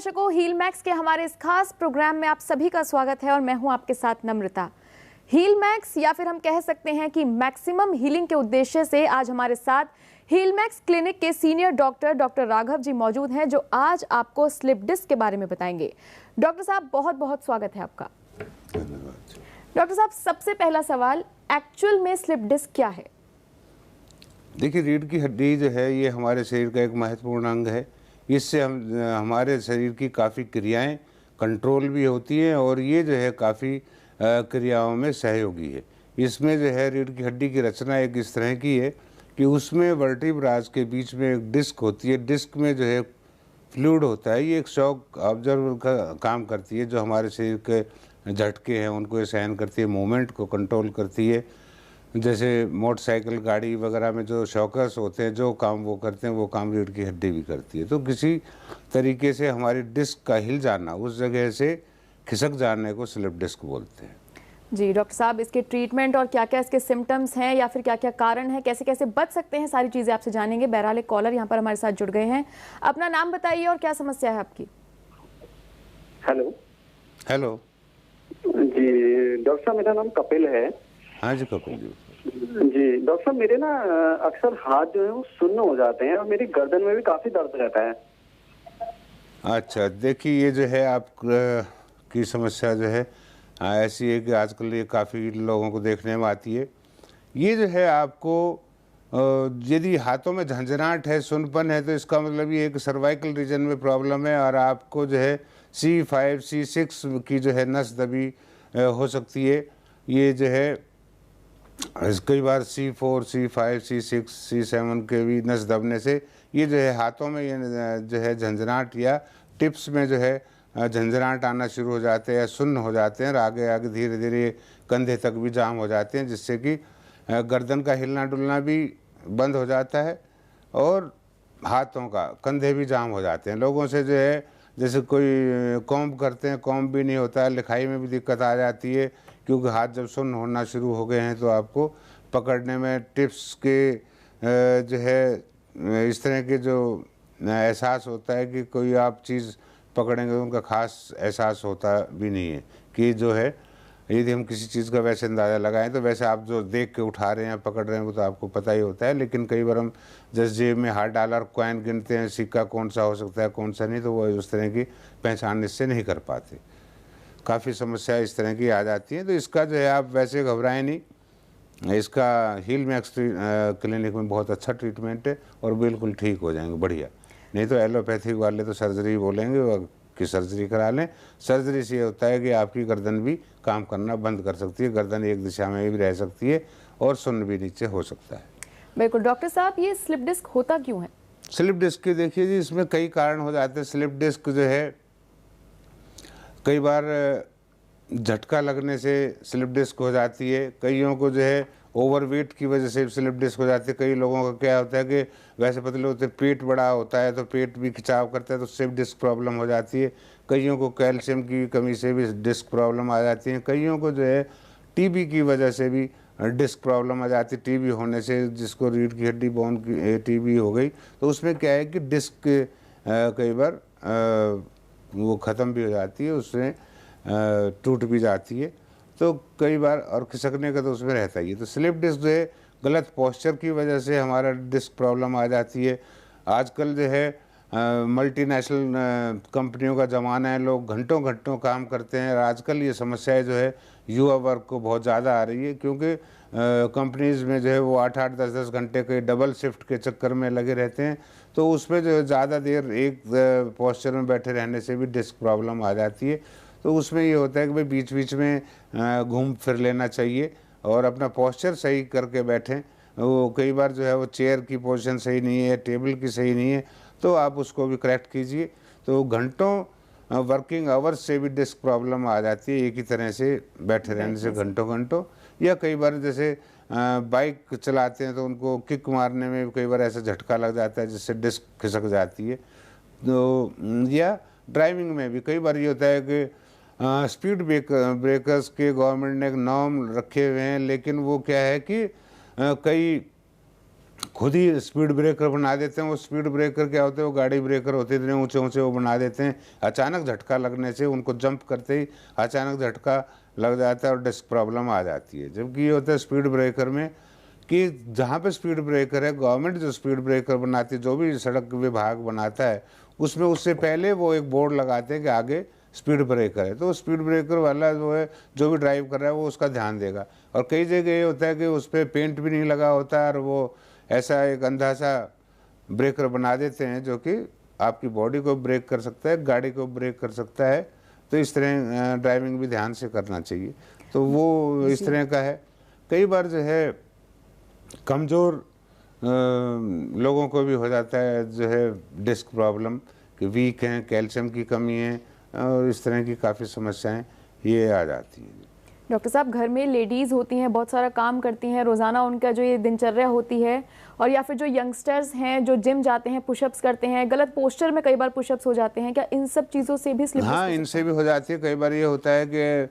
दर्शकों, heal max के हमारे इस खास प्रोग्राम में आप सभी का स्वागत है और मैं हूं आपके साथ नम्रता। हील मैक्स या फिर हम कह सकते हैं कि मैक्सिमम हीलिंग के उद्देश्य से आज हमारे साथ हील मैक्स क्लिनिक के सीनियर डॉक्टर राघव जी मौजूद हैं, जो आज आपको स्लिप डिस्क के बारे में बताएंगे। डॉक्टर साहब, बहुत बहुत स्वागत है आपका। डॉक्टर साहब, सबसे पहला सवाल, एक्चुअल में स्लिप डिस्क क्या है? देखिए, रीढ़ की हड्डी जो है ये हमारे शरीर का एक महत्वपूर्ण अंग है। इससे हमारे शरीर की काफ़ी क्रियाएं कंट्रोल भी होती हैं और ये जो है काफ़ी क्रियाओं में सहयोगी है। इसमें जो है रीढ़ की हड्डी की रचना एक इस तरह की है कि उसमें वर्टिब्रास के बीच में एक डिस्क होती है। डिस्क में जो है फ्लूइड होता है, ये एक शॉक ऑब्जर्वर का काम करती है, जो हमारे शरीर के झटके हैं उनको सहन करती है, मूवमेंट को कंट्रोल करती है। जैसे मोटरसाइकिल गाड़ी वगैरह में जो शॉकर्स होते हैं, जो काम वो करते हैं वो काम रीढ़ की हड्डी भी करती है। तो किसी तरीके से हमारी डिस्क का हिल जाना, उस जगह से खिसक जाने को स्लिप डिस्क बोलते हैं। जी डॉक्टर साहब, इसके ट्रीटमेंट और क्या क्या इसके सिम्टम्स हैं या फिर क्या क्या कारण है, कैसे कैसे बच सकते हैं, सारी चीज़ें आपसे जानेंगे। बहरहाल एक कॉलर यहाँ पर हमारे साथ जुड़ गए हैं। अपना नाम बताइए और क्या समस्या है आपकी। हेलो। हेलो जी डॉक्टर साहब, मेरा नाम कपिल है। हाँ जी कपिल जी। जी डॉक्टर साहब, मेरे ना अक्सर हाथ जो है वो सुन्न हो जाते हैं और मेरी गर्दन में भी काफी दर्द रहता है। अच्छा, देखिए ये जो है आप की समस्या जो है ऐसी है कि आजकल ये काफ़ी लोगों को देखने में आती है। ये जो है आपको यदि हाथों में झंझनाहट है, सुनपन है, तो इसका मतलब ये एक सर्वाइकल रीजन में प्रॉब्लम है और आपको जो है C5 C6 की जो है नस दबी हो सकती है। ये जो है कई बार C4 C5 C6 C7 के भी नस दबने से ये जो है हाथों में ये जो है झंझनाहट या टिप्स में जो है झंझनाहट आना शुरू हो जाते हैं या सुन्न हो जाते हैं और आगे आगे धीरे धीरे कंधे तक भी जाम हो जाते हैं, जिससे कि गर्दन का हिलना डुलना भी बंद हो जाता है और हाथों का कंधे भी जाम हो जाते हैं। लोगों से जो है जैसे कोई कॉम्ब करते हैं, कॉम्ब भी नहीं होता है, लिखाई में भी दिक्कत आ जाती है, क्योंकि हाथ जब सुन्न होना शुरू हो गए हैं तो आपको पकड़ने में टिप्स के जो है इस तरह के जो एहसास होता है कि कोई आप चीज़ पकड़ेंगे तो उनका खास एहसास होता भी नहीं है कि जो है यदि हम किसी चीज़ का वैसे अंदाज़ा लगाएं तो वैसे आप जो देख के उठा रहे हैं पकड़ रहे हैं वो तो आपको पता ही होता है, लेकिन कई बार हम जैसे जेब में हाथ डाला और कॉइन गिनते हैं, सिक्का कौन सा हो सकता है कौन सा नहीं, तो वो उस तरह की पहचान इससे नहीं कर पाते। काफ़ी समस्या इस तरह की आ जाती हैं। तो इसका जो है आप वैसे घबराएं नहीं, इसका हील मैक्स क्लिनिक में बहुत अच्छा ट्रीटमेंट है और बिल्कुल ठीक हो जाएंगे बढ़िया। नहीं तो एलोपैथिक वाले तो सर्जरी बोलेंगे कि सर्जरी करा लें। सर्जरी से ये होता है कि आपकी गर्दन भी काम करना बंद कर सकती है, गर्दन एक दिशा में भी रह सकती है और सुन्न भी नीचे हो सकता है। बिल्कुल। डॉक्टर साहब, ये स्लिप डिस्क होता क्यों है? स्लिप डिस्क के देखिए जी, इसमें कई कारण हो जाते हैं। स्लिप डिस्क जो है कई बार झटका लगने से स्लिप डिस्क हो जाती है, कईयों को जो है ओवरवेट की वजह से स्लिप डिस्क हो जाती है। कई लोगों का क्या होता है कि वैसे पतले होते हैं, पेट बड़ा होता है तो पेट भी खिंचाव करता है तो उससे भी डिस्क प्रॉब्लम हो जाती है। कईयों को कैल्शियम की कमी से भी डिस्क प्रॉब्लम आ जाती है। कईयों को जो है टीबी की वजह से भी डिस्क प्रॉब्लम आ जाती है। टीबी होने से, जिसको रीढ़ की हड्डी बोन की टीबी हो गई, तो उसमें क्या है कि डिस्क कई बार वो ख़त्म भी हो जाती है, उसमें टूट भी जाती है, तो कई बार और खिसकने का तो उसमें रहता ही है। तो स्लिप डिस्क जो है गलत पोस्चर की वजह से हमारा डिस्क प्रॉब्लम आ जाती है। आजकल जो है मल्टीनेशनल कंपनियों का ज़माना है, लोग घंटों घंटों काम करते हैं और आजकल ये समस्याएं जो है युवा वर्ग को बहुत ज़्यादा आ रही है, क्योंकि कंपनीज़ में जो है वो 8-8 10-10 घंटे के डबल शिफ्ट के चक्कर में लगे रहते हैं। तो उसमें जो है ज़्यादा देर एक पोस्चर में बैठे रहने से भी डिस्क प्रॉब्लम आ जाती है। तो उसमें ये होता है कि भाई बीच बीच में घूम फिर लेना चाहिए और अपना पोस्चर सही करके बैठें। वो कई बार जो है वो चेयर की पोजीशन सही नहीं है, टेबल की सही नहीं है, तो आप उसको भी करेक्ट कीजिए। तो घंटों वर्किंग आवर्स से भी डिस्क प्रॉब्लम आ जाती है, एक ही तरह से बैठे रहने से घंटों घंटों। या कई बार जैसे बाइक चलाते हैं तो उनको किक मारने में कई बार ऐसा झटका लग जाता है जिससे डिस्क खिसक जाती है। तो या ड्राइविंग में भी कई बार ये होता है कि स्पीड ब्रेकर्स के गवर्नमेंट ने एक नॉर्म रखे हुए हैं, लेकिन वो क्या है कि कई खुद ही स्पीड ब्रेकर बना देते हैं। वो स्पीड ब्रेकर क्या होते हैं, वो गाड़ी ब्रेकर होते हैं, इतने ऊंचे ऊंचे वो बना देते हैं। अचानक झटका लगने से उनको जंप करते ही अचानक झटका लग जाता है और डिस्क प्रॉब्लम आ जाती है। जबकि ये होता है स्पीड ब्रेकर में कि जहाँ पे स्पीड ब्रेकर है, गवर्नमेंट जो स्पीड ब्रेकर बनाती है, जो भी सड़क विभाग बनाता है, उसमें उससे पहले वो एक बोर्ड लगाते हैं कि आगे स्पीड ब्रेकर है। तो स्पीड ब्रेकर वाला जो है, जो भी ड्राइव कर रहा है वो उसका ध्यान देगा। और कई जगह ये होता है कि उस पर पेंट भी नहीं लगा होता है और वो ऐसा एक अंधा सा ब्रेकर बना देते हैं जो कि आपकी बॉडी को ब्रेक कर सकता है, गाड़ी को ब्रेक कर सकता है। तो इस तरह ड्राइविंग भी ध्यान से करना चाहिए। तो वो इस तरह का है। कई बार जो है कमज़ोर लोगों को भी हो जाता है जो है डिस्क प्रॉब्लम, कि वीक हैं, कैल्शियम की कमी है और इस तरह की काफ़ी समस्याएं ये आ जाती हैं। डॉक्टर साहब, घर में लेडीज़ होती हैं, बहुत सारा काम करती हैं, रोज़ाना उनका जो ये दिनचर्या होती है, और या फिर जो यंगस्टर्स हैं जो जिम जाते हैं, पुशअप्स करते हैं, गलत पोस्चर में कई बार पुशअप्स हो जाते हैं, क्या इन सब चीज़ों से भी स्लिप? हाँ, इनसे भी हो जाती है। कई बार ये होता है कि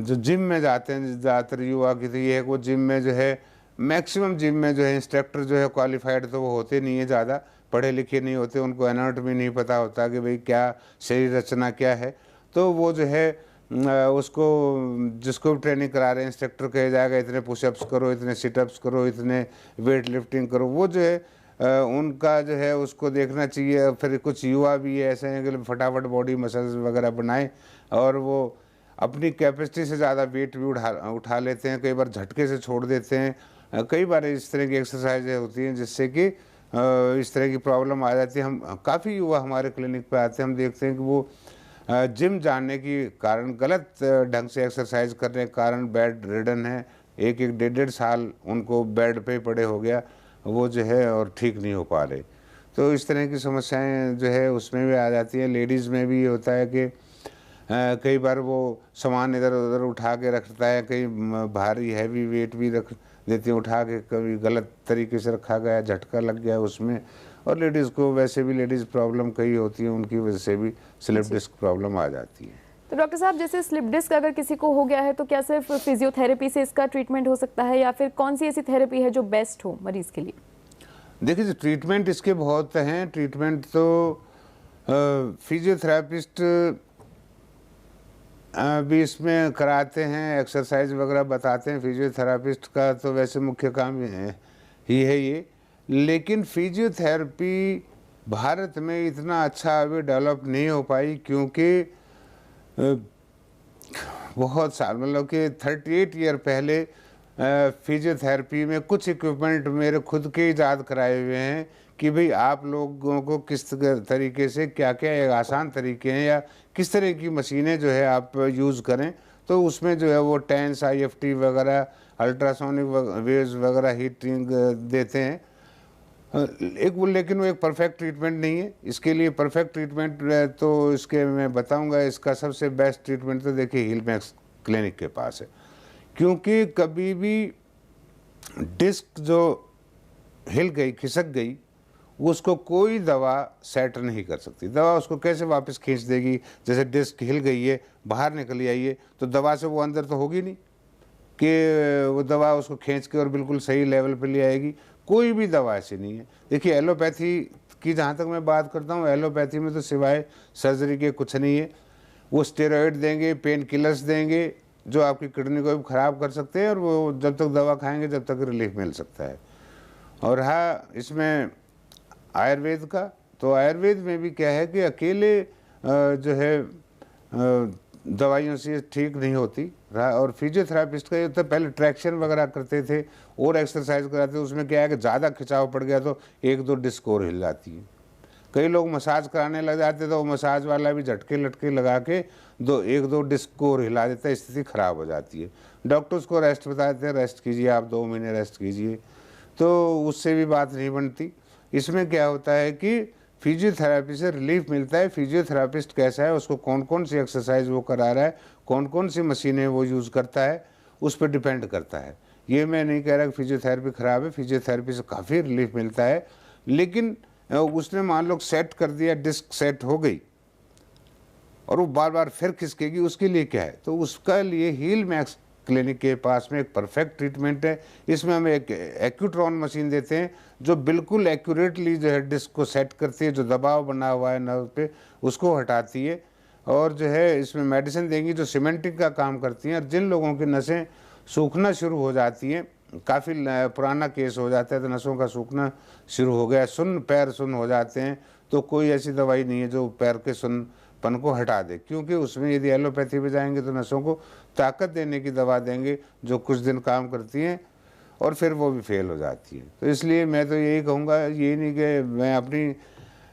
जो जिम में जाते हैं, ज़्यादातर युवा की तो ये है कि वो जिम में जो है, मैक्सिमम जिम में जो है इंस्ट्रक्टर जो है क्वालिफाइड तो वो होते नहीं है, ज़्यादा पढ़े लिखे नहीं होते, उनको एनाटॉमी नहीं पता होता कि भाई क्या शरीर रचना क्या है। तो वो जो है उसको, जिसको भी ट्रेनिंग करा रहे हैं इंस्ट्रक्टर, कहे जाएगा इतने पुशअप्स करो, इतने सिटअप्स करो, इतने वेट लिफ्टिंग करो। वो जो है उनका जो है उसको देखना चाहिए। फिर कुछ युवा भी ऐसे हैं कि फटाफट बॉडी मसल्स वगैरह बनाएं और वो अपनी कैपेसिटी से ज़्यादा वेट भी उठा लेते हैं, कई बार झटके से छोड़ देते हैं। कई बार इस तरह की एक्सरसाइजें होती हैं जिससे कि इस तरह की प्रॉब्लम आ जाती है। हम काफ़ी युवा हमारे क्लिनिक पे आते हैं, हम देखते हैं कि वो जिम जाने के कारण, गलत ढंग से एक्सरसाइज करने के कारण बेड रिडन है, एक एक डेढ़ साल उनको बेड पे पड़े हो गया वो जो है, और ठीक नहीं हो पा रहे। तो इस तरह की समस्याएं जो है उसमें भी आ जाती हैं। लेडीज़ में भी होता है कि कई बार वो सामान इधर उधर उठा के रखता है, कई भारी हैवी वेट भी रख देती है उठा के, कभी गलत तरीके से रखा गया, झटका लग गया उसमें। और लेडीज़ को वैसे भी लेडीज़ प्रॉब्लम कई होती है, उनकी वजह से भी स्लिप डिस्क प्रॉब्लम आ जाती है। तो डॉक्टर साहब, जैसे स्लिप डिस्क अगर किसी को हो गया है तो क्या सिर्फ फिजियोथेरेपी से इसका ट्रीटमेंट हो सकता है, या फिर कौन सी ऐसी थेरेपी है जो बेस्ट हो मरीज के लिए? देखिए, ट्रीटमेंट इसके बहुत हैं। ट्रीटमेंट तो फिजियोथेरापिस्ट भी इसमें कराते हैं, एक्सरसाइज वगैरह बताते हैं। फिजियोथेरापिस्ट का तो वैसे मुख्य काम ही है ये। लेकिन फिजियोथेरेपी भारत में इतना अच्छा अभी डेवलप नहीं हो पाई, क्योंकि बहुत साल, मतलब कि 38 ईयर पहले फिजियोथेरेपी में कुछ इक्विपमेंट मेरे खुद के ईजाद कराए हुए हैं कि भाई आप लोगों को किस तरीके से क्या क्या एक आसान तरीके हैं या किस तरह की मशीनें जो है आप यूज़ करें। तो उसमें जो है वो टेंस, IFT वगैरह, अल्ट्रासोनिक वेव्स वगैरह हीटिंग देते हैं। लेकिन वो एक परफेक्ट ट्रीटमेंट नहीं है। इसके लिए परफेक्ट ट्रीटमेंट तो इसके मैं बताऊंगा, इसका सबसे बेस्ट ट्रीटमेंट तो देखिए हील मैक्स क्लिनिक के पास है। क्योंकि कभी भी डिस्क जो हिल गई, खिसक गई, उसको कोई दवा सेट नहीं कर सकती। दवा उसको कैसे वापस खींच देगी? जैसे डिस्क हिल गई है, बाहर निकली आई है, तो दवा से वो अंदर तो होगी नहीं कि वो दवा उसको खींच के और बिल्कुल सही लेवल पे ले आएगी। कोई भी दवा ऐसी नहीं है। देखिए, एलोपैथी की जहाँ तक मैं बात करता हूँ, एलोपैथी में तो सिवाय सर्जरी के कुछ नहीं है। वो स्टेरॉइड देंगे, पेन किलर्स देंगे जो आपकी किडनी को भी ख़राब कर सकते हैं, और वो जब तक दवा खाएंगे जब तक रिलीफ मिल सकता है। और हाँ, इसमें आयुर्वेद का, तो आयुर्वेद में भी क्या है कि अकेले जो है दवाइयों से ठीक नहीं होती। और फिजियोथेरापिस्ट का ये तो पहले ट्रैक्शन वगैरह करते थे और एक्सरसाइज कराते थे। उसमें क्या है कि ज़्यादा खिंचाव पड़ गया तो एक दो डिस्क और हिल जाती है। कई लोग मसाज कराने लग जाते तो वो मसाज वाला भी झटके लटके लगा के एक दो डिस्क को और हिला देता है, स्थिति ख़राब हो जाती है। डॉक्टर्स को रेस्ट बताते हैं, रेस्ट कीजिए आप, 2 महीने रेस्ट कीजिए, तो उससे भी बात नहीं बनती। इसमें क्या होता है कि फिजियोथेरेपी से रिलीफ मिलता है। फिजियोथेरापिस्ट कैसा है, उसको कौन कौन सी एक्सरसाइज वो करा रहा है, कौन कौन सी मशीनें वो यूज़ करता है, उस पर डिपेंड करता है। ये मैं नहीं कह रहा कि फिजियोथेरेपी ख़राब है, फिजियोथेरेपी से काफ़ी रिलीफ मिलता है। लेकिन उसने मान लो सेट कर दिया, डिस्क सेट हो गई और वो बार बार फिर खिसकेगी, उसके लिए क्या है? तो उसका लिए हील मैक्स क्लिनिक के पास में एक परफेक्ट ट्रीटमेंट है। इसमें हम एक एक्यूट्रॉन मशीन देते हैं जो बिल्कुल एक्यूरेटली जो है डिस्क को सेट करती है, जो दबाव बना हुआ है नर्व पे उसको हटाती है, और जो है इसमें मेडिसिन देंगी जो सीमेंटिंग का काम करती हैं। और जिन लोगों की नसें सूखना शुरू हो जाती हैं, काफ़ी पुराना केस हो जाता है तो नसों का सूखना शुरू हो गया, सुन्न पैर सुन्न हो जाते हैं, तो कोई ऐसी दवाई नहीं है जो पैर के सुन्नपन को हटा दे, क्योंकि उसमें यदि एलोपैथी पे जाएंगे तो नसों को ताकत देने की दवा देंगे जो कुछ दिन काम करती हैं और फिर वो भी फेल हो जाती है। तो इसलिए मैं तो यही कहूँगा, ये नहीं कि मैं अपनी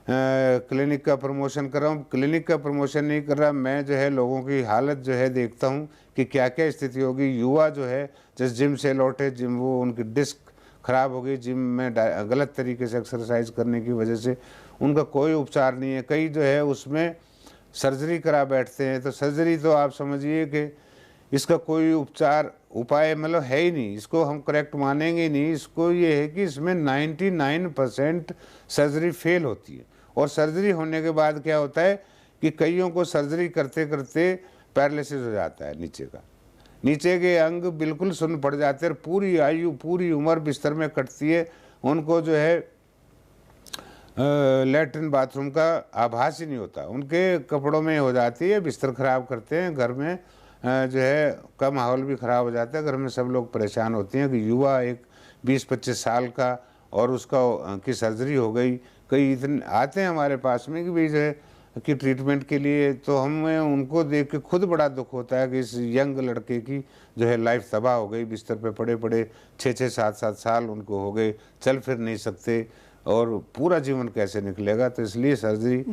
क्लिनिक का प्रमोशन कर रहा हूँ, क्लिनिक का प्रमोशन नहीं कर रहा, मैं जो है लोगों की हालत जो है देखता हूँ कि क्या क्या स्थिति होगी। युवा जो है जिस जिम से लौटे, जिम वो उनकी डिस्क खराब हो गई, जिम में गलत तरीके से एक्सरसाइज करने की वजह से उनका कोई उपचार नहीं है, कई जो है उसमें सर्जरी करा बैठते हैं। तो सर्जरी तो आप समझिए कि इसका कोई उपाय मतलब है ही नहीं, इसको हम करेक्ट मानेंगे ही नहीं। इसको ये है कि इसमें 99% सर्जरी फेल होती है, और सर्जरी होने के बाद क्या होता है कि कईयों को सर्जरी करते करते पैरालिसिस हो जाता है, नीचे के अंग बिल्कुल सुन्न पड़ जाते हैं, पूरी आयु पूरी उम्र बिस्तर में कटती है, उनको जो है लैट्रिन बाथरूम का आभास ही नहीं होता, उनके कपड़ों में हो जाती है, बिस्तर खराब करते हैं, घर में जो है का माहौल भी ख़राब हो जाता है, घर में सब लोग परेशान होते हैं कि युवा एक 20-25 साल का और उसका की सर्जरी हो गई। कई इतने आते हैं हमारे पास में कि भाई जो है कि ट्रीटमेंट के लिए, तो हमें उनको देख के खुद बड़ा दुख होता है कि इस यंग लड़के की जो है लाइफ तबाह हो गई, बिस्तर पे पड़े पड़े 6-6, 7-7 साल उनको हो गए, चल फिर नहीं सकते, और पूरा जीवन कैसे निकलेगा। तो इसलिए सर्जरी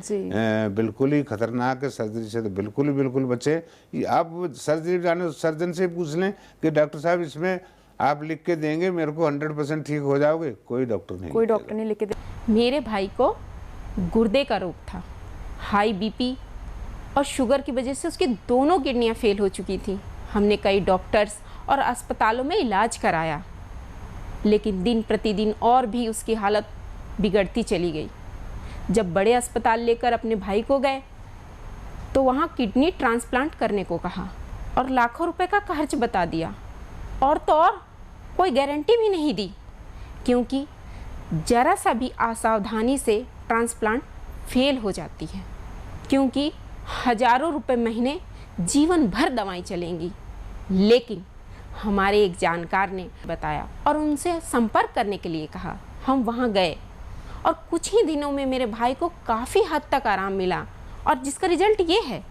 बिल्कुल ही खतरनाक है, सर्जरी से तो बिल्कुल बचे। आप सर्जरी जाने सर्जन से पूछ लें कि डॉक्टर साहब इसमें आप लिख के देंगे मेरे को 100% ठीक हो जाओगे, कोई डॉक्टर नहीं लिख के दे। मेरे भाई को गुर्दे का रोग था, हाई बीपी और शुगर की वजह से उसकी दोनों किडनियां फेल हो चुकी थी। हमने कई डॉक्टर्स और अस्पतालों में इलाज कराया, लेकिन दिन प्रतिदिन और भी उसकी हालत बिगड़ती चली गई। जब बड़े अस्पताल लेकर अपने भाई को गए तो वहाँ किडनी ट्रांसप्लांट करने को कहा और लाखों रुपए का खर्च बता दिया, और तो और कोई गारंटी भी नहीं दी, क्योंकि जरा सा भी असावधानी से ट्रांसप्लांट फेल हो जाती है, क्योंकि हजारों रुपए महीने जीवन भर दवाएं चलेंगी। लेकिन हमारे एक जानकार ने बताया और उनसे संपर्क करने के लिए कहा। हम वहाँ गए और कुछ ही दिनों में मेरे भाई को काफ़ी हद तक आराम मिला, और जिसका रिजल्ट ये है।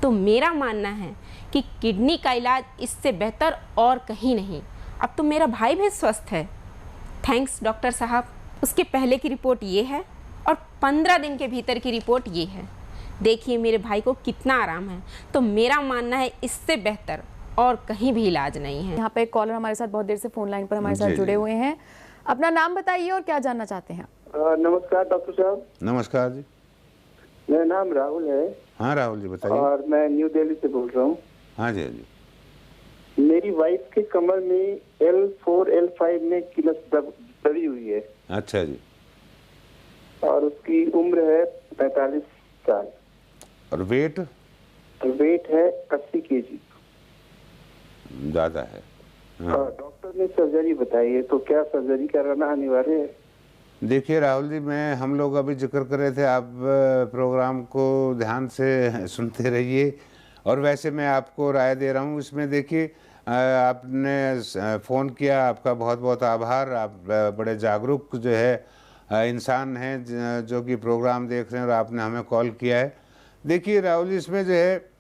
तो मेरा मानना है कि किडनी का इलाज इससे बेहतर और कहीं नहीं। अब तो मेरा भाई भी स्वस्थ है, थैंक्स डॉक्टर साहब। उसके पहले की रिपोर्ट ये है और 15 दिन के भीतर की रिपोर्ट ये है। देखिए मेरे भाई को कितना आराम है। तो मेरा मानना है इससे बेहतर और कहीं भी इलाज नहीं है। यहाँ पे एक कॉलर हमारे साथ बहुत देर से फोन लाइन पर हमारे साथ जुड़े हुए हैं। अपना नाम बताइए और क्या जानना चाहते हैं। नमस्कार डॉक्टर साहब। नमस्कार जी, मेरा नाम राहुल है। हाँ राहुल जी बताइए। और मैं न्यू दिल्ली से बोल रहा हूँ। हाँ जी, हाँ जी। मेरी वाइफ के कमर में L4 L5 में किलस दबी हुई है। अच्छा जी। और उसकी उम्र है 45 साल। और वेट है 80 kg। ज्यादा है। हाँ। डॉक्टर ने सर्जरी बताई है, तो क्या सर्जरी कराना अनिवार्य है? देखिए राहुल जी, हम लोग अभी जिक्र कर रहे थे, आप प्रोग्राम को ध्यान से सुनते रहिए, और वैसे मैं आपको राय दे रहा हूँ इसमें। देखिए आपने फ़ोन किया, आपका बहुत बहुत आभार। आप बड़े जागरूक जो है इंसान हैं जो कि प्रोग्राम देख रहे हैं, और आपने हमें कॉल किया है। देखिए राहुल जी, इसमें जो है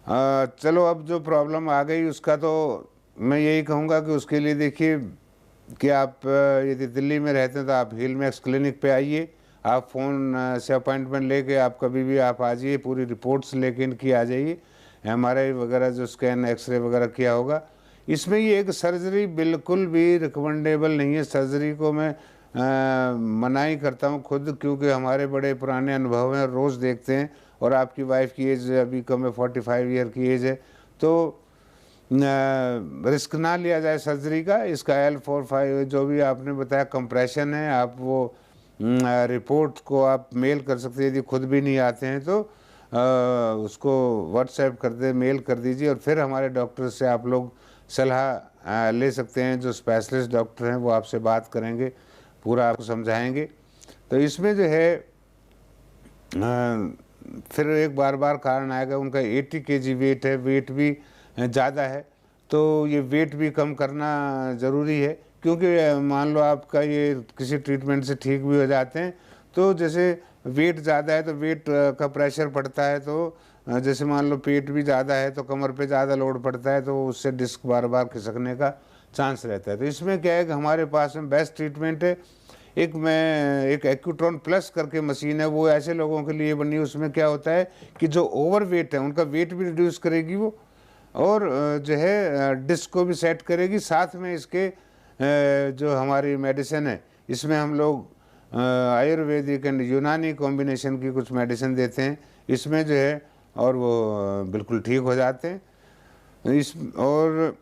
चलो अब जो प्रॉब्लम आ गई उसका तो मैं यही कहूँगा कि उसके लिए देखिए कि आप यदि दिल्ली में रहते हैं तो आप हील मैक्स क्लिनिक पे आइए, आप फ़ोन से अपॉइंटमेंट लेके आप कभी भी आप आ जाइए, पूरी रिपोर्ट्स लेके इनकी आ जाइए, MRI वगैरह जो स्कैन एक्सरे वगैरह किया होगा। इसमें ये एक सर्जरी बिल्कुल भी रिकमेंडेबल नहीं है। सर्जरी को मैं मनाही करता हूँ खुद, क्योंकि हमारे बड़े पुराने अनुभव हैं, रोज़ देखते हैं, और आपकी वाइफ की एज अभी कम है, 45 ईयर की एज है, तो रिस्क ना लिया जाए सर्जरी का। इसका L4-5 जो भी आपने बताया कंप्रेशन है, आप वो रिपोर्ट को आप मेल कर सकते हैं यदि खुद भी नहीं आते हैं तो। उसको व्हाट्सएप कर दे, मेल कर दीजिए, और फिर हमारे डॉक्टर से आप लोग सलाह ले सकते हैं। जो स्पेशलिस्ट डॉक्टर हैं वो आपसे बात करेंगे, पूरा आपको समझाएंगे। तो इसमें जो है फिर एक बार बार कारण आएगा, उनका 80 kg वेट है, वेट भी ज़्यादा है, तो ये वेट भी कम करना ज़रूरी है। क्योंकि मान लो आपका ये किसी ट्रीटमेंट से ठीक भी हो जाते हैं, तो जैसे वेट ज़्यादा है तो वेट का प्रेशर पड़ता है, तो जैसे मान लो पेट भी ज़्यादा है तो कमर पे ज़्यादा लोड पड़ता है, तो उससे डिस्क बार बार खिसकने का चांस रहता है। तो इसमें क्या है कि हमारे पास में बेस्ट ट्रीटमेंट है। एक एक्यूट्रॉन प्लस करके मशीन है, वो ऐसे लोगों के लिए बनी है। उसमें क्या होता है कि जो ओवर वेट है उनका वेट भी रिड्यूस करेगी वो, और जो है डिस्क को भी सेट करेगी। साथ में इसके जो हमारी मेडिसिन है, इसमें हम लोग आयुर्वेदिक एंड यूनानी कॉम्बिनेशन की कुछ मेडिसिन देते हैं इसमें जो है, और वो बिल्कुल ठीक हो जाते हैं। और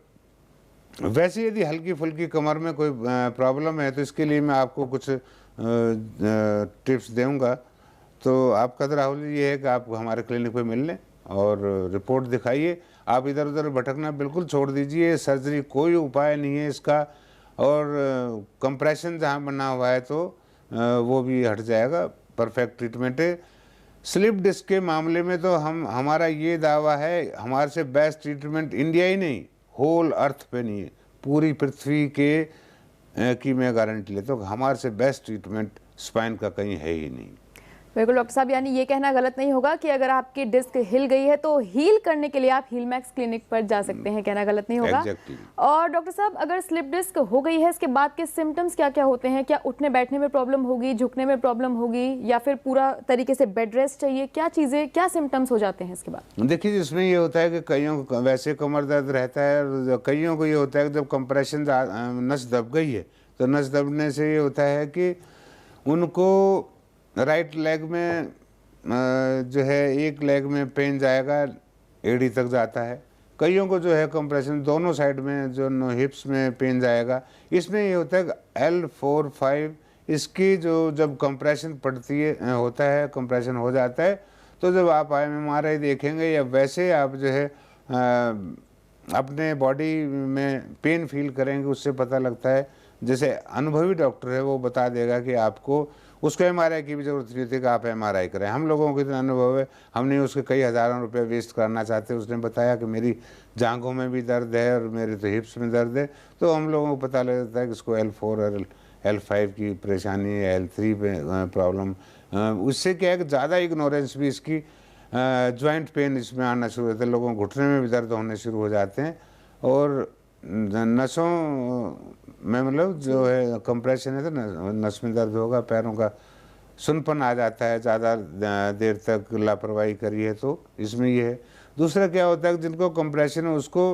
वैसे यदि हल्की फुल्की कमर में कोई प्रॉब्लम है तो इसके लिए मैं आपको कुछ टिप्स दूंगा। तो आपका तो राहुल ये है कि आप हमारे क्लिनिक पे मिल लें और रिपोर्ट दिखाइए। आप इधर उधर भटकना बिल्कुल छोड़ दीजिए, सर्जरी कोई उपाय नहीं है इसका, और कंप्रेशन जहाँ बना हुआ है तो वो भी हट जाएगा, परफेक्ट ट्रीटमेंट है। स्लिप डिस्क के मामले में तो हमारा ये दावा है, हमारे से बेस्ट ट्रीटमेंट इंडिया ही नहीं होल अर्थ पे नहीं है, पूरी पृथ्वी के की मैं गारंटी लेता हूँ कि हमारे से बेस्ट ट्रीटमेंट स्पाइन का कहीं है ही नहीं। बिल्कुल डॉक्टर साहब, यानी ये कहना गलत नहीं होगा कि अगर आपकी डिस्क हिल गई है तो हील करने के लिए आप हील मैक्स क्लिनिक पर जा सकते हैं, कहना गलत नहीं होगा। Exactly. और डॉक्टर साहब, अगर स्लिप डिस्क हो गई है इसके बाद के सिम्टम्स क्या क्या होते हैं? क्या उठने बैठने में प्रॉब्लम होगी, झुकने में प्रॉब्लम होगी, या फिर पूरा तरीके से बेड रेस्ट चाहिए? क्या चीज़ें, क्या सिम्टम्स हो जाते हैं इसके बाद? देखिए, इसमें ये होता है कि कईयों को वैसे कमर दर्द रहता है, और कईयों को ये होता है कि जब कंप्रेशन नस दब गई है तो नस दबने से ये होता है कि उनको राइट लेग में जो है एक लेग में पेन जाएगा, एड़ी तक जाता है। कईयों को जो है कंप्रेशन दोनों साइड में जो हिप्स में पेन जाएगा। इसमें ये होता है कि L4-5 इसकी जो जब कंप्रेशन पड़ती है होता है, कंप्रेशन हो जाता है, तो जब आप MRI देखेंगे या वैसे आप जो है अपने बॉडी में पेन फील करेंगे, उससे पता लगता है। जैसे अनुभवी डॉक्टर है वो बता देगा कि आपको उसको MRI की भी जरूरत नहीं होती कि आप MRI करें। हम लोगों को इतना अनुभव है, हमने उसके कई हज़ारों रुपए वेस्ट करना चाहते। उसने बताया कि मेरी जांघों में भी दर्द है और मेरे तो हिप्स में दर्द है, तो हम लोगों को पता लग जाता है कि इसको L4 और L5 की परेशानी है, L3 पे प्रॉब्लम। उससे क्या है कि ज़्यादा इग्नोरेंस भी इसकी जॉइंट पेन इसमें आना शुरू होता है, लोगों को घुटने में भी दर्द होने शुरू हो जाते हैं, और नसों में मतलब जो है कंप्रेशन है तो नस में दर्द होगा, पैरों का सुनपन आ जाता है, ज़्यादा देर तक लापरवाही करी है तो इसमें ये है। दूसरा क्या होता है कि जिनको कंप्रेशन है उसको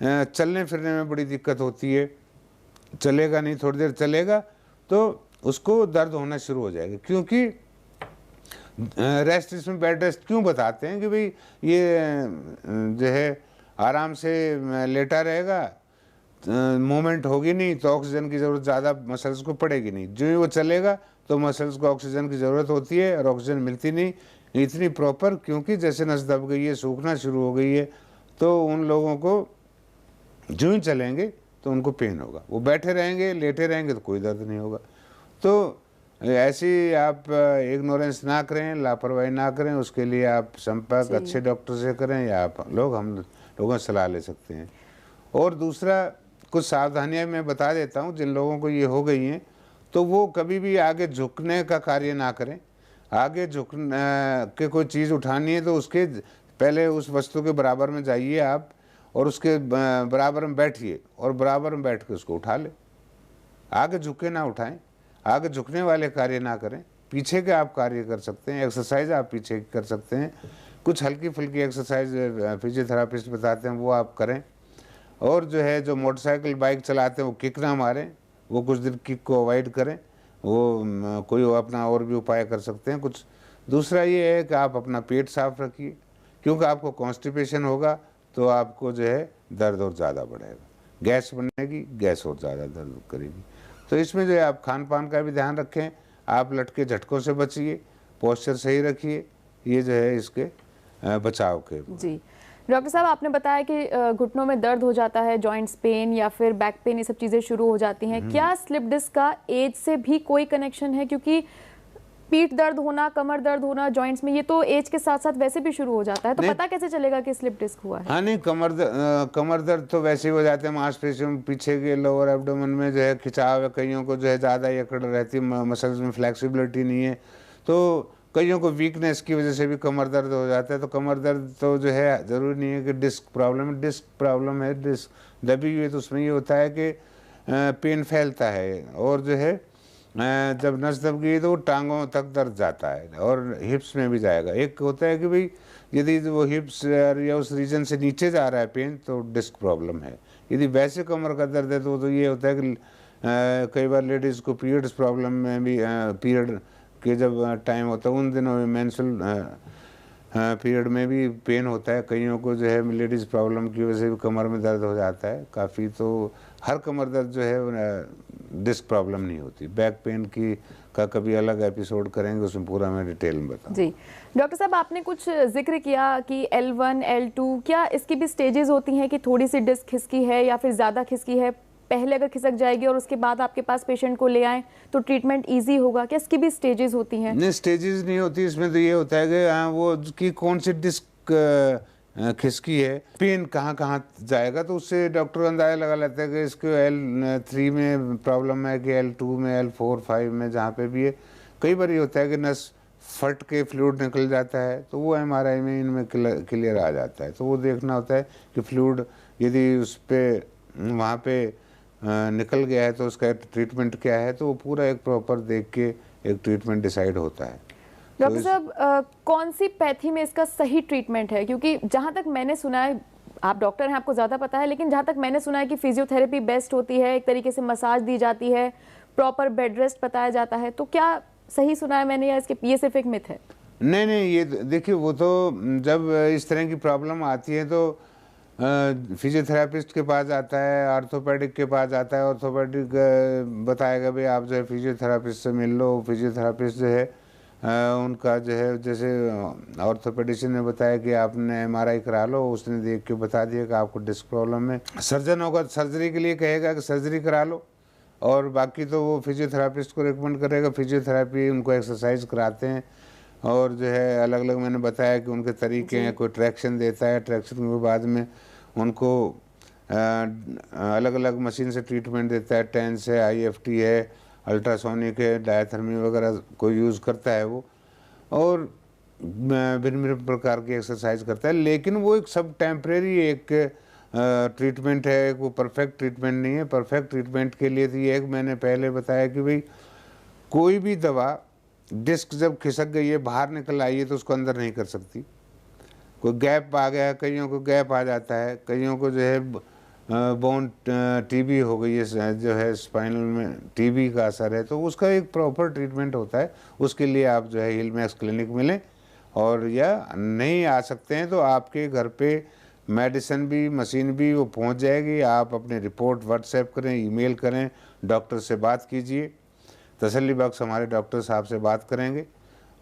चलने फिरने में बड़ी दिक्कत होती है, चलेगा नहीं, थोड़ी देर चलेगा तो उसको दर्द होना शुरू हो जाएगा। क्योंकि रेस्ट, इसमें बेड रेस्ट क्यों बताते हैं कि भाई ये जो है आराम से लेटा रहेगा, मूवमेंट होगी नहीं तो ऑक्सीजन की ज़रूरत ज़्यादा मसल्स को पड़ेगी नहीं। जो ही वो चलेगा तो मसल्स को ऑक्सीजन की ज़रूरत होती है और ऑक्सीजन मिलती नहीं इतनी प्रॉपर, क्योंकि जैसे नस दब गई है, सूखना शुरू हो गई है, तो उन लोगों को जो ही चलेंगे तो उनको पेन होगा। वो बैठे रहेंगे, लेटे रहेंगे तो कोई दर्द नहीं होगा। तो ऐसी आप इग्नोरेंस ना करें, लापरवाही ना करें, उसके लिए आप संपर्क अच्छे डॉक्टर से करें, या हम लोगों से सलाह ले सकते हैं। और दूसरा, कुछ सावधानियां मैं बता देता हूं। जिन लोगों को ये हो गई हैं तो वो कभी भी आगे झुकने का कार्य ना करें। आगे झुक के कोई चीज़ उठानी है तो उसके पहले उस वस्तु के बराबर में जाइए आप, और उसके बराबर में बैठिए और बराबर में बैठ के उसको उठा ले। आगे झुके ना उठाएं, आगे झुकने वाले कार्य ना करें। पीछे के आप कार्य कर सकते हैं, एक्सरसाइज आप पीछे कर सकते हैं, कुछ हल्की फुल्की एक्सरसाइज फिजियोथेरापिस्ट बताते हैं वो आप करें। और जो है जो मोटरसाइकिल बाइक चलाते हैं वो किक ना मारें, वो कुछ दिन किक को अवॉइड करें, वो कोई अपना और भी उपाय कर सकते हैं कुछ। दूसरा ये है कि आप अपना पेट साफ रखिए, क्योंकि आपको कॉन्स्टिपेशन होगा तो आपको जो है दर्द और ज़्यादा बढ़ेगा, गैस बनेगी, गैस और ज़्यादा दर्द करेगी। तो इसमें जो है आप खान पान का भी ध्यान रखें, आप लटके झटकों से बचिए, पोस्चर सही रखिए, ये जो है इसके बचाव के। जी डॉक्टर साहब, आपने बताया कि घुटनों में दर्द हो जाता है, जॉइंट्स पेन या फिर बैक पेन, ये सब चीज़ें शुरू हो जाती हैं। क्या स्लिप डिस्क का एज से भी कोई कनेक्शन है? क्योंकि पीठ दर्द होना, कमर दर्द होना जॉइंट्स में, ये तो एज के साथ साथ वैसे भी शुरू हो जाता है, तो पता कैसे चलेगा कि स्लिप डिस्क हुआ है? हाँ नहीं, कमर दर्द तो वैसे ही हो जाते हैं, मांसपेशियों में पीछे के लोअर एब्डोमेन में जो है खिंचाव है, कईयों को जो है ज़्यादा अकड़ रहती है, मसल्स में फ्लेक्सिबिलिटी नहीं है, तो कईयों को वीकनेस की वजह से भी कमर दर्द हो जाता है। तो कमर दर्द तो जो है ज़रूरी नहीं है कि डिस्क प्रॉब्लम है, डिस्क दबी हुई है तो उसमें ये होता है कि पेन फैलता है, और जो है जब नस दब गई तो वो टांगों तक दर्द जाता है और हिप्स में भी जाएगा। एक होता है कि भाई यदि वो हिप्स या उस रीजन से नीचे जा रहा है पेन तो डिस्क प्रॉब्लम है। यदि वैसे कमर का दर्द है तो ये होता है कि कई बार लेडीज़ को पीरियड्स प्रॉब्लम में भी पीरियड के जब टाइम होता है उन दिनों में मेंस्ट्रुअल पीरियड में भी पेन होता है। कईयों को जो है लेडीज़ प्रॉब्लम की वजह से भी कमर में दर्द हो जाता है काफ़ी। तो हर कमर दर्द जो है डिस्क प्रॉब्लम नहीं होती। बैक पेन की का कभी अलग एपिसोड करेंगे, उसमें पूरा मैं डिटेल में बताऊँ। जी डॉक्टर साहब, आपने कुछ जिक्र किया कि L1 L2, क्या इसकी भी स्टेजेस होती हैं कि थोड़ी सी डिस्क खिसकी है या फिर ज़्यादा खिसकी है, पहले अगर खिसक जाएगी और उसके बाद आपके पास पेशेंट को ले आए तो ट्रीटमेंट इजी होगा? क्या इसकी भी स्टेजेस होती हैं? नहीं, स्टेजेस नहीं होती इसमें। तो ये होता है कि हाँ वो की कौन सी डिस्क खिसकी है, पेन कहाँ कहाँ जाएगा, तो उससे डॉक्टर अंदाजा लगा लेता है कि इसको L3 में प्रॉब्लम है कि L2 में, L4, 5 में, जहाँ पे भी है। कई बार ये होता है कि नस फट के फ्लूइड निकल जाता है, तो वो MRI में इनमें क्लियर आ जाता है। तो वो देखना होता है कि फ्लूइड यदि उस पर वहाँ पे निकल गया है तो उसका ट्रीटमेंट क्या है, तो वो पूरा एक प्रॉपर देख के एक ट्रीटमेंट डिसाइड होता है। डॉक्टर साहब, कौन सी पैथी में इसका सही ट्रीटमेंट है? क्योंकि जहाँ तक मैंने सुना है, आप डॉक्टर हैं, आपको ज़्यादा पता है, लेकिन जहाँ तक मैंने सुना है कि फिजियोथेरेपी बेस्ट होती है, एक तरीके से मसाज दी जाती है, प्रॉपर बेड रेस्ट बताया जाता है, तो क्या सही सुना है मैंने या इसके ये सिर्फ एक मिथ है? नहीं, ये देखिए, वो तो जब इस तरह की प्रॉब्लम आती है तो फिजियोथेरापिस्ट के पास आता है, ऑर्थोपेडिक के पास आता है। ऑर्थोपेडिक बताएगा भाई आप जो है फिजियोथेरापिस्ट से मिल लो। फिजियोथेरापिस्ट जो है उनका जो है, जैसे ऑर्थोपेडिशियन ने बताया कि आपने MRI करा लो, उसने देख के बता दिया कि आपको डिस्क प्रॉब्लम है। सर्जन होगा सर्जरी के लिए कहेगा कि सर्जरी करा लो, और बाकी तो वो फिजियोथेरापिस्ट को रिकमेंड करेगा। फिजियोथेरापी उनको एक्सरसाइज कराते हैं, और जो है अलग अलग मैंने बताया कि उनके तरीके हैं। कोई ट्रैक्शन देता है, ट्रैक्शन के बाद में उनको अलग अलग मशीन से ट्रीटमेंट देता है। टेंस है, IFT है, अल्ट्रासोनिक है, डायथर्मी वगैरह को यूज़ करता है वो, और भिन्न भिन्न प्रकार की एक्सरसाइज करता है। लेकिन वो एक सब टेम्परेरी एक ट्रीटमेंट है, वो परफेक्ट ट्रीटमेंट नहीं है। परफेक्ट ट्रीटमेंट के लिए तो ये एक मैंने पहले बताया कि भाई कोई भी दवा डिस्क जब खिसक गई है, बाहर निकल आई है, तो उसको अंदर नहीं कर सकती। कोई गैप आ गया है, कईयों को गैप आ जाता है, कईयों को जो है बोन TB हो गई है, जो है स्पाइनल में TB का असर है, तो उसका एक प्रॉपर ट्रीटमेंट होता है। उसके लिए आप जो है हीलमैक्स क्लिनिक मिलें, और या नहीं आ सकते हैं तो आपके घर पे मेडिसिन भी, मशीन भी वो पहुंच जाएगी। आप अपनी रिपोर्ट व्हाट्सएप करें, ईमेल करें, डॉक्टर से बात कीजिए, तसल्ली बख्श हमारे डॉक्टर साहब से बात करेंगे,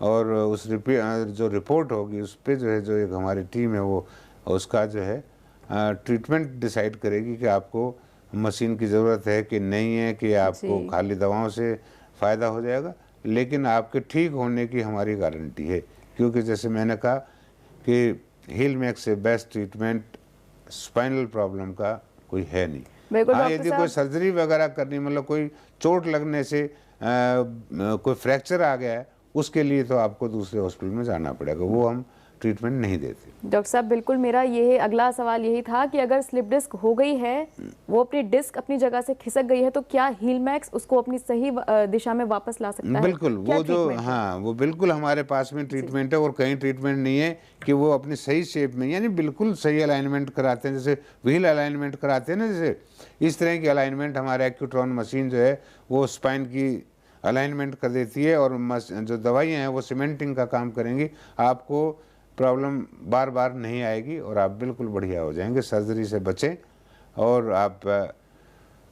और उस जो रिपोर्ट होगी उस पर जो है, जो एक हमारी टीम है वो उसका जो है ट्रीटमेंट डिसाइड करेगी कि आपको मशीन की ज़रूरत है कि नहीं है, कि आपको खाली दवाओं से फ़ायदा हो जाएगा। लेकिन आपके ठीक होने की हमारी गारंटी है, क्योंकि जैसे मैंने कहा कि हीलमैक्स से बेस्ट ट्रीटमेंट स्पाइनल प्रॉब्लम का कोई है नहीं। हाँ, यदि कोई सर्जरी वगैरह करनी, मतलब कोई चोट लगने से कोई फ्रैक्चर आ गया है, उसके लिए तो आपको दूसरे हॉस्पिटल में जाना पड़ेगा, वो हम ट्रीटमेंट नहीं देते। डॉक्टर साहब, बिल्कुल मेरा ये अगला सवाल यही था कि अगर स्लिप डिस्क हो गई है, वो अपनी डिस्क अपनी जगह से खिसक गई है, तो क्या हीलमैक्स उसको अपनी सही दिशा में वापस ला सकता है? बिल्कुल, वो जो हाँ, वो बिल्कुल हमारे पास में ट्रीटमेंट है, और कहीं ट्रीटमेंट नहीं है कि वो अपनी सही शेप में, यानी बिल्कुल सही अलाइनमेंट कराते हैं, जैसे व्हील अलाइनमेंट कराते हैं ना, जैसे इस तरह की अलाइनमेंट हमारे एक्यूट्रॉन मशीन जो है वो स्पाइन की अलाइनमेंट कर देती है, और जो दवाइयाँ हैं वो सीमेंटिंग का काम करेंगी। आपको प्रॉब्लम बार बार नहीं आएगी, और आप बिल्कुल बढ़िया हो जाएंगे। सर्जरी से बचें, और आप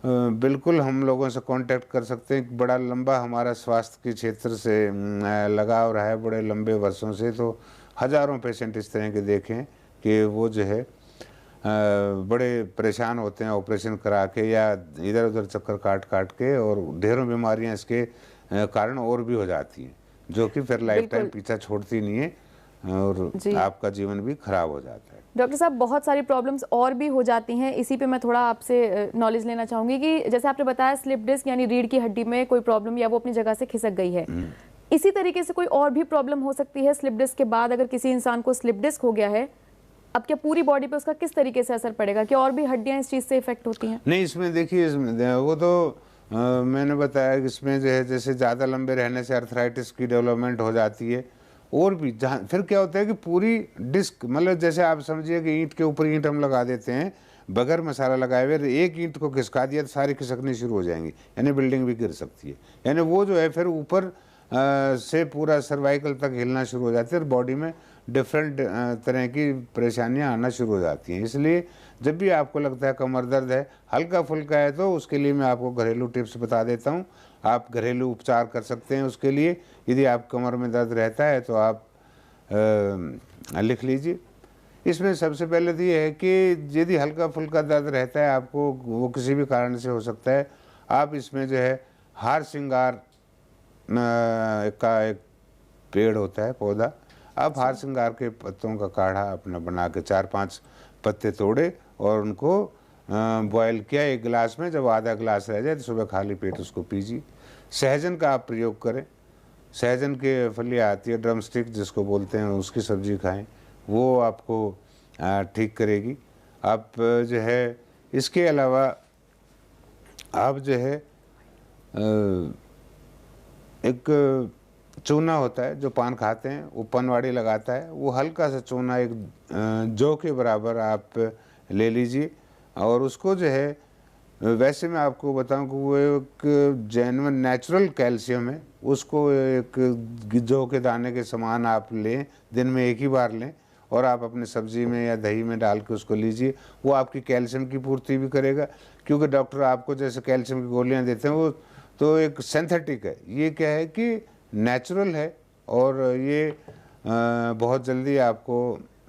बिल्कुल हम लोगों से कांटेक्ट कर सकते हैं। बड़ा लंबा हमारा स्वास्थ्य के क्षेत्र से लगाव रहा है, बड़े लंबे वर्षों से, तो हज़ारों पेशेंट इस तरह के देखे हैं कि वो जो है बड़े परेशान होते हैं ऑपरेशन करा के या इधर उधर चक्कर काट काट के, और ढेरों बीमारियां इसके कारण और भी हो जाती हैं, जो कि फिर लाइफ टाइम पीछा छोड़ती नहीं है और आपका जीवन भी खराब हो जाता है। डॉक्टर साहब, बहुत सारी प्रॉब्लम्स और भी हो जाती हैं, इसी पे मैं थोड़ा आपसे नॉलेज लेना चाहूँगी कि जैसे आपने बताया स्लिप डिस्क यानी रीढ़ की हड्डी में कोई प्रॉब्लम या वो अपनी जगह से खिसक गई है, इसी तरीके से कोई और भी प्रॉब्लम हो सकती है स्लिप डिस्क के बाद? अगर किसी इंसान को स्लिप डिस्क हो गया है, अब क्या पूरी बॉडी पे उसका किस तरीके से असर पड़ेगा? क्या और भी हड्डियां इस चीज़ से इफेक्ट होती हैं? नहीं, इसमें देखिए, वो तो मैंने बताया कि इसमें जो है जैसे ज़्यादा लंबे रहने से अर्थराइटिस की डेवलपमेंट हो जाती है, और भी जहाँ फिर क्या होता है कि पूरी डिस्क, मतलब जैसे आप समझिए कि ईंट के ऊपर ईंट हम लगा देते हैं बगैर मसाला लगाए हुए, एक ईंट को खिसका दिया तो सारी खिसकनी शुरू हो जाएंगी, यानी बिल्डिंग भी गिर सकती है। यानी वो जो है फिर ऊपर से पूरा सर्वाइकल तक हिलना शुरू हो जाती है और बॉडी में डिफरेंट तरह की परेशानियां आना शुरू हो जाती हैं। इसलिए जब भी आपको लगता है कमर दर्द है, हल्का फुल्का है, तो उसके लिए मैं आपको घरेलू टिप्स बता देता हूं। आप घरेलू उपचार कर सकते हैं उसके लिए। यदि आप कमर में दर्द रहता है तो आप लिख लीजिए। इसमें सबसे पहले तो ये है कि यदि हल्का फुल्का दर्द रहता है आपको, वो किसी भी कारण से हो सकता है, आप इसमें जो है हार श्रृंगार का एक पेड़ होता है, पौधा, आप हार श्रृंगार के पत्तों का काढ़ा अपना बना के 4-5 पत्ते तोड़े और उनको बॉयल किया एक गिलास में। जब आधा गिलास रह जाए तो सुबह खाली पेट उसको पीजिए। सहजन का आप प्रयोग करें, सहजन के फलियाँ आती है, ड्रम स्टिक जिसको बोलते हैं, उसकी सब्जी खाएं, वो आपको ठीक करेगी। आप जो है इसके अलावा आप जो है एक चूना होता है जो पान खाते हैं, वो पनवाड़ी लगाता है, वो हल्का सा चूना एक जौ के बराबर आप ले लीजिए और उसको जो है, वैसे मैं आपको बताऊं कि वो एक जेन्युइन नेचुरल कैल्शियम है, उसको एक जौ के दाने के समान आप लें, दिन में एक ही बार लें और आप अपनी सब्जी में या दही में डाल के उसको लीजिए। वो आपकी कैल्शियम की पूर्ति भी करेगा, क्योंकि डॉक्टर आपको जैसे कैल्शियम की गोलियां देते हैं वो तो एक सिंथेटिक है, ये क्या है कि नेचुरल है और ये बहुत जल्दी आपको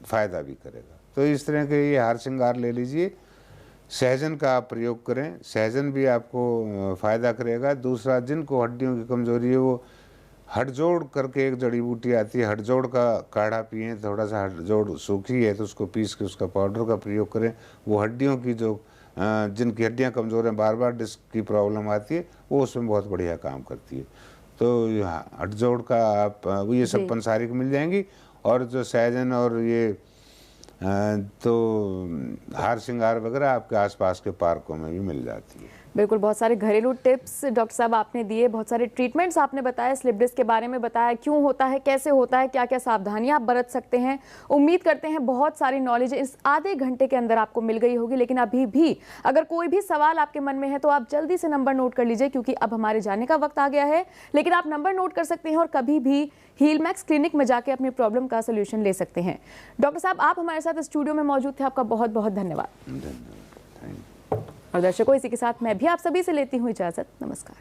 फ़ायदा भी करेगा। तो इस तरह के ये हार श्रृंगार ले लीजिए। सहजन का आप प्रयोग करें, सहजन भी आपको फ़ायदा करेगा। दूसरा, जिनको हड्डियों की कमज़ोरी है वो हड़जोड़ करके एक जड़ी बूटी आती है, हड़जोड़ का काढ़ा पिएं। थोड़ा सा हड़जोड़ सूखी है तो उसको पीस के उसका पाउडर का प्रयोग करें। वो हड्डियों की जो जिनकी हड्डियाँ कमज़ोर हैं, बार बार डिस्क की प्रॉब्लम आती है, वो उसमें बहुत बढ़िया काम करती है। तो हड़जोड़ का आप ये सब पंसारी को मिल जाएंगी। और जो सहजन और ये तो हार श्रृंगार वगैरह आपके आसपास के पार्कों में भी मिल जाती है। बिल्कुल, बहुत सारे घरेलू टिप्स डॉक्टर साहब आपने दिए, बहुत सारे ट्रीटमेंट्स आपने बताया, स्लिप डिस्क के बारे में बताया, क्यों होता है, कैसे होता है, क्या क्या सावधानियां आप बरत सकते हैं। उम्मीद करते हैं बहुत सारी नॉलेज इस आधे घंटे के अंदर आपको मिल गई होगी। लेकिन अभी भी अगर कोई भी सवाल आपके मन में है तो आप जल्दी से नंबर नोट कर लीजिए, क्योंकि अब हमारे जाने का वक्त आ गया है। लेकिन आप नंबर नोट कर सकते हैं और कभी भी हीलमैक्स क्लिनिक में जाके अपनी प्रॉब्लम का सोल्यूशन ले सकते हैं। डॉक्टर साहब, आप हमारे साथ स्टूडियो में मौजूद थे, आपका बहुत बहुत धन्यवाद। और दर्शकों, इसी के साथ मैं भी आप सभी से लेती हूँ इजाजत। नमस्कार।